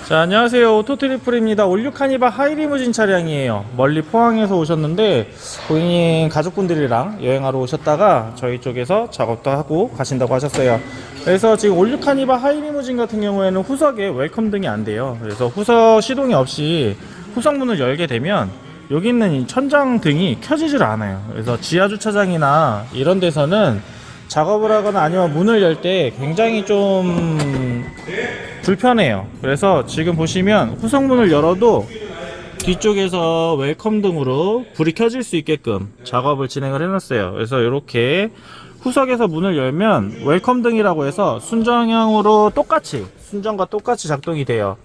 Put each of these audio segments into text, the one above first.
자, 안녕하세요. 오토트리플입니다. 올류 카니발 하이리무진 차량이에요. 멀리 포항에서 오셨는데 고객님 가족분들이랑 여행하러 오셨다가 저희 쪽에서 작업도 하고 가신다고 하셨어요. 그래서 지금 올류 카니발 하이리무진 같은 경우에는 후석에 웰컴 등이 안 돼요. 그래서 후석 시동이 없이 후석문을 열게 되면 여기 있는 이 천장 등이 켜지질 않아요. 그래서 지하 주차장이나 이런 데서는 작업을 하거나 아니면 문을 열 때 굉장히 좀 불편해요. 그래서 지금 보시면 후석문을 열어도 뒤쪽에서 웰컴 등으로 불이 켜질 수 있게끔 작업을 진행을 해놨어요. 그래서 이렇게 후석에서 문을 열면 웰컴 등이라고 해서 순정형으로 똑같이, 순정과 똑같이 작동이 돼요.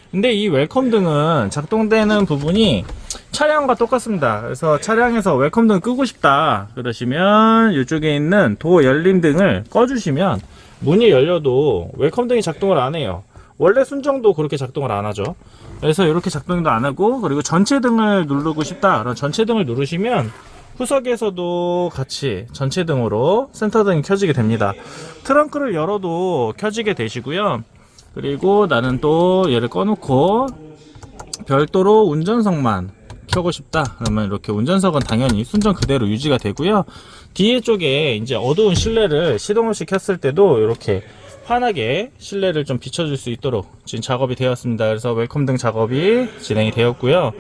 근데 이 웰컴 등은 작동되는 부분이 차량과 똑같습니다. 그래서 차량에서 웰컴 등 끄고 싶다 그러시면 이쪽에 있는 도어 열림 등을 꺼주시면 문이 열려도 웰컴 등이 작동을 안 해요. 원래 순정도 그렇게 작동을 안 하죠. 그래서 이렇게 작동도 안 하고, 그리고 전체 등을 누르고 싶다 그럼 전체 등을 누르시면 후석에서도 같이 전체 등으로 센터 등이 켜지게 됩니다. 트렁크를 열어도 켜지게 되시고요. 그리고 나는 또 얘를 꺼놓고 별도로 운전석만 켜고 싶다 그러면 이렇게 운전석은 당연히 순정 그대로 유지가 되고요. 뒤에 쪽에 이제 어두운 실내를 시동 없이 켰을 때도 이렇게 환하게 실내를 좀 비춰줄 수 있도록 지금 작업이 되었습니다. 그래서 웰컴 등 작업이 진행이 되었고요.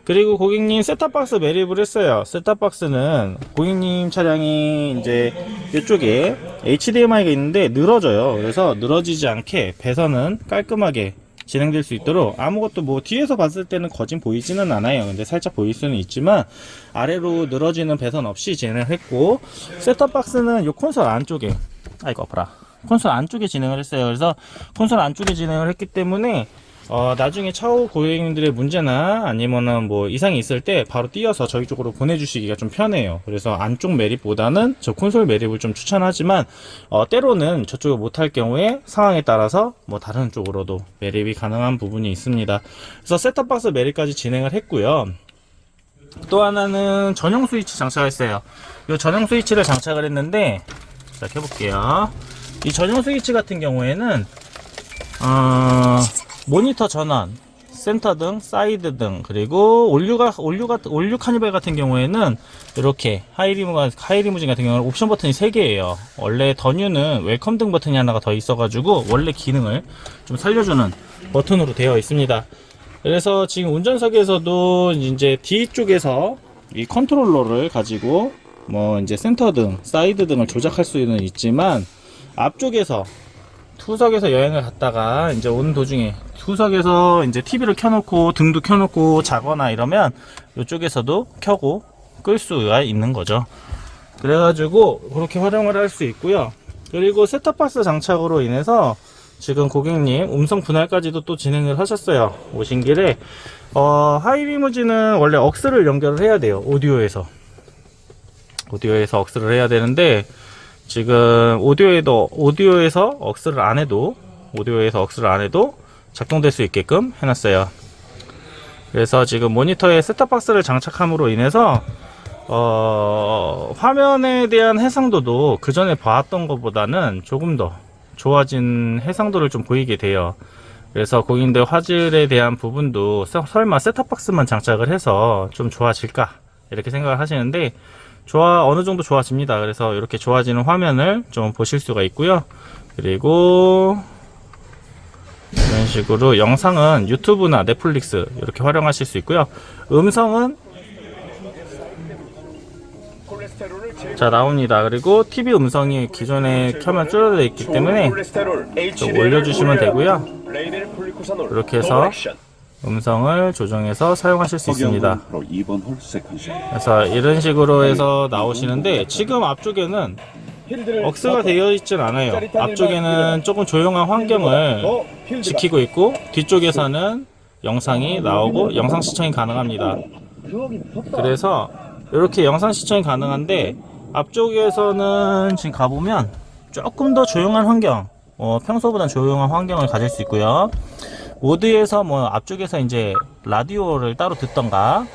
그리고 고객님 셋탑박스 매립을 했어요. 셋탑박스는 고객님 차량이 이제 이쪽에 HDMI가 있는데 늘어져요. 그래서 늘어지지 않게 배선은 깔끔하게 진행될 수 있도록 아무것도 뭐 뒤에서 봤을 때는 거진 보이지는 않아요. 근데 살짝 보일 수는 있지만 아래로 늘어지는 배선 없이 진행을 했고, 셋탑박스는 이 콘솔 안쪽에, 아이고 아파라, 콘솔 안쪽에 진행을 했어요. 그래서 콘솔 안쪽에 진행을 했기 때문에 나중에 차후 고객님들의 문제나 아니면은 뭐 이상이 있을 때 바로 띄어서 저희 쪽으로 보내주시기가 좀 편해요. 그래서 안쪽 매립보다는 저 콘솔 매립을 좀 추천하지만 때로는 저쪽을 못할 경우에 상황에 따라서 뭐 다른 쪽으로도 매립이 가능한 부분이 있습니다. 그래서 셋탑박스 매립까지 진행을 했고요. 또 하나는 전용 스위치 장착했어요. 이 전용 스위치를 장착을 했는데, 자 켜볼게요. 이 전용 스위치 같은 경우에는 모니터 전원, 센터 등, 사이드 등, 그리고 올류 카니발 같은 경우에는 이렇게 하이리무진 같은 경우는 옵션 버튼이 3개예요. 원래 더 뉴는 웰컴 등 버튼이 하나가 더 있어가지고 원래 기능을 좀 살려주는 버튼으로 되어 있습니다. 그래서 지금 운전석에서도 이제 뒤쪽에서 이 컨트롤러를 가지고 뭐 이제 센터 등, 사이드 등을 조작할 수는 있지만, 앞쪽에서 후석에서 여행을 갔다가 이제 오는 도중에 후석에서 이제 TV를 켜놓고 등도 켜놓고 자거나 이러면 이쪽에서도 켜고 끌 수가 있는 거죠. 그래가지고 그렇게 활용을 할 수 있고요. 그리고 셋탑박스 장착으로 인해서 지금 고객님 음성 분할까지도 또 진행을 하셨어요. 오신 길에 하이리무진은 원래 억스를 연결을 해야 돼요. 오디오에서 억스를 해야 되는데, 지금 오디오에서 억스를 안 해도 작동될 수 있게끔 해놨어요. 그래서 지금 모니터에 셋탑박스를 장착함으로 인해서 화면에 대한 해상도도 그 전에 봐왔던 것보다는 조금 더 좋아진 해상도를 좀 보이게 돼요. 그래서 고객님들 화질에 대한 부분도 설마 셋탑박스만 장착을 해서 좀 좋아질까 이렇게 생각을 하시는데, 어느 정도 좋아집니다. 그래서 이렇게 좋아지는 화면을 좀 보실 수가 있고요. 그리고 이런 식으로 영상은 유튜브나 넷플릭스 이렇게 활용하실 수 있고요. 음성은 자 나옵니다. 그리고 TV 음성이 기존에 켜면 줄어져 있기 때문에 좀 올려주시면 되고요. 이렇게 해서 음성을 조정해서 사용하실 수 있습니다. 그래서 이런 식으로 해서 나오시는데, 지금 앞쪽에는 억스가 되어 있진 않아요. 앞쪽에는 조금 조용한 환경을 지키고 있고, 뒤쪽에서는 영상이 나오고 영상 시청이 가능합니다. 그래서 이렇게 영상 시청이 가능한데, 앞쪽에서는 지금 가보면 조금 더 조용한 환경, 평소보다 조용한 환경을 가질 수 있고요. 모드에서 뭐 앞쪽에서 이제 라디오를 따로 듣던가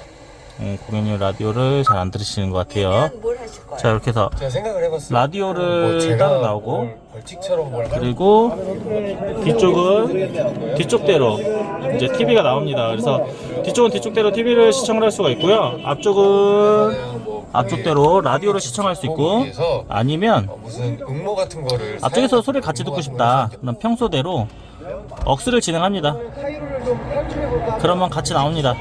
고객님 라디오를 잘 안 들으시는 것 같아요. 뭘 하실 거예요? 자, 이렇게 해서 제가 생각을 해봤어요. 라디오를 제가 따로 나오고, 뭘 벌칙처럼 뭘 그리고 뒤쪽은 뒤쪽대로 이제 TV가 나옵니다. 그래서 뒤쪽은 뒤쪽대로 TV를 시청을 할 수가 있고요. 앞쪽은 앞쪽대로 라디오를 시청할 수 있고, 아니면 무슨 응모 같은 거를 앞쪽에서 소리를 같이 듣고 싶다. 그럼 평소대로 억스를 진행합니다. 그러면 같이 나옵니다.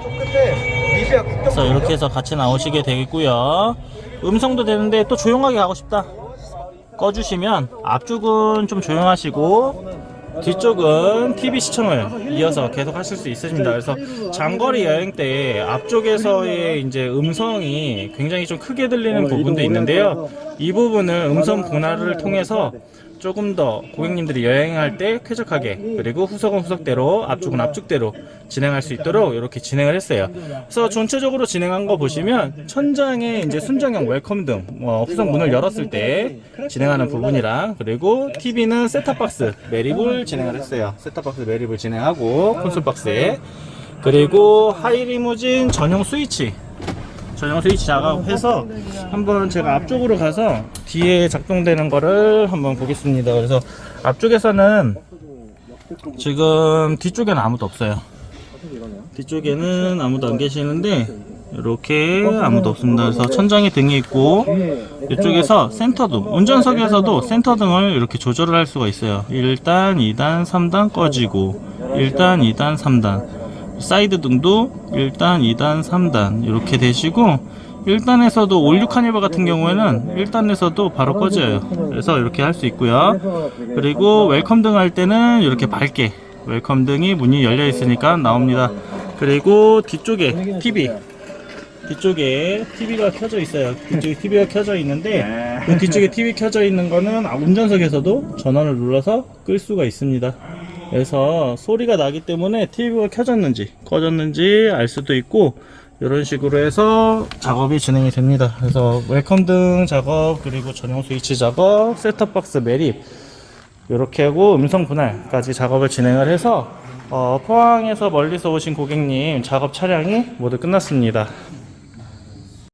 그래서 이렇게 해서 같이 나오시게 되겠고요. 음성도 되는데 또 조용하게 가고 싶다 꺼주시면 앞쪽은 좀 조용하시고 뒤쪽은 TV 시청을 이어서 계속 하실 수 있으십니다. 그래서 장거리 여행 때 앞쪽에서의 이제 음성이 굉장히 좀 크게 들리는 부분도 있는데요. 이 부분은 음성 분할을 통해서 조금 더 고객님들이 여행할 때 쾌적하게, 그리고 후속은 후속대로, 앞쪽은 앞쪽대로 진행할 수 있도록 이렇게 진행을 했어요. 그래서 전체적으로 진행한 거 보시면 천장에 이제 순정형 웰컴등, 후속 문을 열었을 때 진행하는 부분이랑, 그리고 TV는 셋탑박스 매립을 진행을 했어요. 셋탑박스 매립을 진행하고 콘솔박스에, 그리고 하이리무진 전용 스위치 작업해서 한번 제가 앞쪽으로 가서 뒤에 작동되는 거를 한번 보겠습니다. 그래서 앞쪽에서는 지금 뒤쪽에는 아무도 없어요. 뒤쪽에는 아무도 안 계시는데 이렇게 아무도 없습니다. 그래서 천장에 등이 있고, 이쪽에서 센터등, 운전석에서도 센터등을 이렇게 조절을 할 수가 있어요. 1단, 2단, 3단 꺼지고, 1단, 2단, 3단. 사이드 등도 1단, 2단, 3단 이렇게 되시고, 1단에서도 올류 카니발 같은 경우에는 1단에서도 바로 꺼져요. 그래서 이렇게 할 수 있고요. 그리고 웰컴 등 할 때는 이렇게 밝게 웰컴 등이 문이 열려 있으니까 나옵니다. 그리고 뒤쪽에 뒤쪽에 TV가 켜져 있어요. 뒤쪽에 TV가 켜져 있는데, 그 뒤쪽에 TV 켜져 있는 거는 운전석에서도 전원을 눌러서 끌 수가 있습니다. 그래서 소리가 나기 때문에 TV가 켜졌는지 꺼졌는지 알 수도 있고, 이런 식으로 해서 작업이 진행이 됩니다. 그래서 웰컴등 작업, 그리고 전용 스위치 작업, 셋톱박스 매립 이렇게 하고 음성 분할까지 작업을 진행을 해서 포항에서 멀리서 오신 고객님 작업 차량이 모두 끝났습니다.